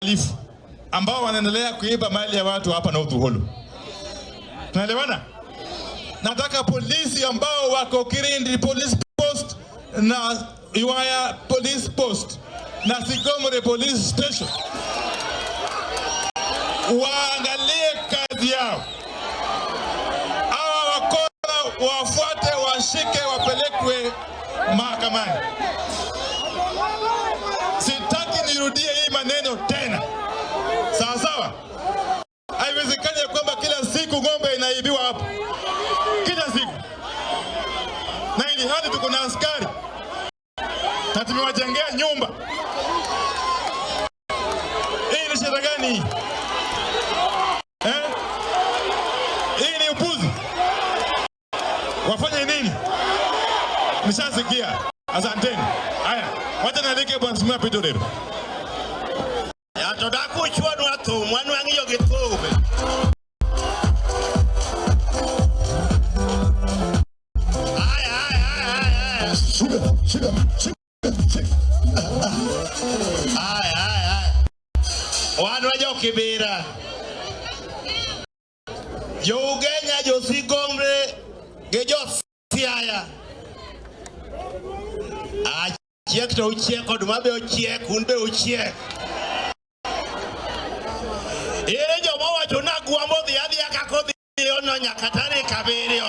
wahalifu ambao wanaendelea kuiba mali ya watu hapa North Uhuru. Tunaelewana? Nataka polisi ambao wako Kirindi Police Post na Iwaya Police Post na Sigomore Police Station waangalie kazi yao. Hawa wakora wafuate, washike, wapelekwe mahakamani. Sitaki nirudie hii maneno tena. Sawa sawa? Haiwezekani kwamba kila siku ng'ombe inaibiwa hapa. Kila siku. Na ili hadi tuko na askari. Na tumewajengea nyumba. Hii ni shida gani? Hii ni upuzi. Wafanye nini? Mshasikia. Asanteni. Haya, wacha nalike bwana Simba Pito leo. Ya todaku chwanu ato mwana wangiyo getobe. Sugar. Wanu wajo kibira. Jo Ugenya, jo Sigombe, gejo siaya. Chiek to uchiek kod mabe uchiek, unbe uchiek. Ere jo mawacho na guambo dhi adhi akakodhi ono nyaka tarik 7.